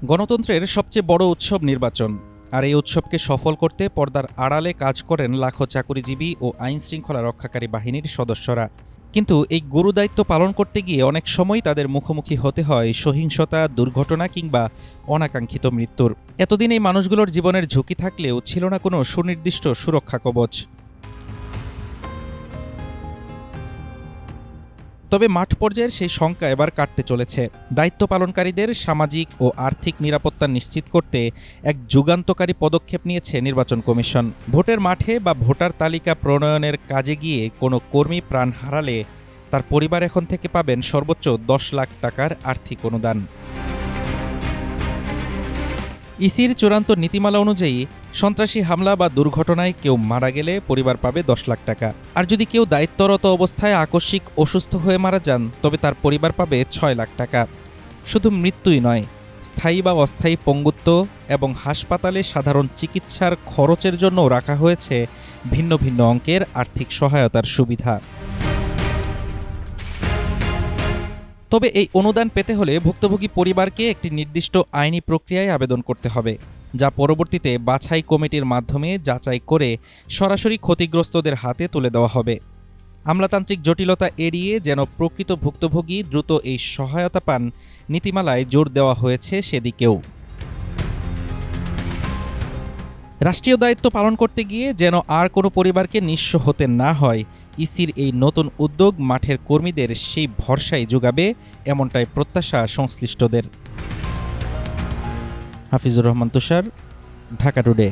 গণতন্ত্রের সবচেয়ে বড় উৎসব নির্বাচন। আর এই উৎসবকে সফল করতে পর্দার আড়ালে কাজ করেন লাখো চাকুরিজীবী ও আইনশৃঙ্খলা রক্ষাকারী বাহিনীর সদস্যরা। কিন্তু এই গুরুদায়িত্ব পালন করতে গিয়ে অনেক সময় তাদের মুখোমুখি হতে হয় সহিংসতা, দুর্ঘটনা কিংবা অনাকাঙ্ক্ষিত মৃত্যুর। এতদিন এই মানুষগুলোর জীবনের ঝুঁকি থাকলেও ছিল না কোনো সুনির্দিষ্ট সুরক্ষা কবচ। তবে মাঠ পর্যায়ের সেই শঙ্কা এবার কাটতে চলেছে। দায়িত্ব পালনকারীদের সামাজিক ও আর্থিক নিরাপত্তা নিশ্চিত করতে এক যুগান্তকারী পদক্ষেপ নিয়েছে নির্বাচন কমিশন। ভোটের মাঠে বা ভোটার তালিকা প্রণয়নের কাজে গিয়ে কোনো কর্মী প্রাণ হারালে তার পরিবার এখন থেকে পাবেন সর্বোচ্চ ১০ লাখ টাকার আর্থিক অনুদান। ইসির চূড়ান্ত নীতিমালা অনুযায়ী সন্ত্রাসী হামলা বা দুর্ঘটনায় কেউ মারা গেলে পরিবার পাবে ১০ লাখ টাকা। আর যদি কেউ দায়িত্বরত অবস্থায় আকস্মিক অসুস্থ হয়ে মারা যান, তবে তার পরিবার পাবে ৬ লাখ টাকা। শুধু মৃত্যুই নয়, স্থায়ী বা অস্থায়ী পঙ্গুত্ব এবং হাসপাতালে সাধারণ চিকিৎসার খরচের জন্য রাখা হয়েছে ভিন্ন ভিন্ন অঙ্কের আর্থিক সহায়তার সুবিধা। তবে এই অনুদান পেতে হলে ভুক্তভোগী পরিবারকে একটি নির্দিষ্ট আইনি প্রক্রিয়ায় আবেদন করতে হবে, যা পরবর্তীতে বাছাই কমিটির মাধ্যমে যাচাই করে সরাসরি ক্ষতিগ্রস্তদের হাতে তুলে দেওয়া হবে। আমলাতান্ত্রিক জটিলতা এড়িয়ে যেন প্রকৃত ভুক্তভোগী দ্রুত এই সহায়তা পান, নীতিমালায় জোর দেওয়া হয়েছে সেদিকেও। রাষ্ট্রীয় দায়িত্ব পালন করতে গিয়ে যেন আর কোনো পরিবারকে নিঃস্ব হতে না হয়, ইসির এই নতুন উদ্যোগ মাঠের কর্মীদের সেই ভরসাই যোগাবে, এমনটাই প্রত্যাশা সংশ্লিষ্টদের। হাফিজুর রহমান তুষার, ঢাকা টুডে।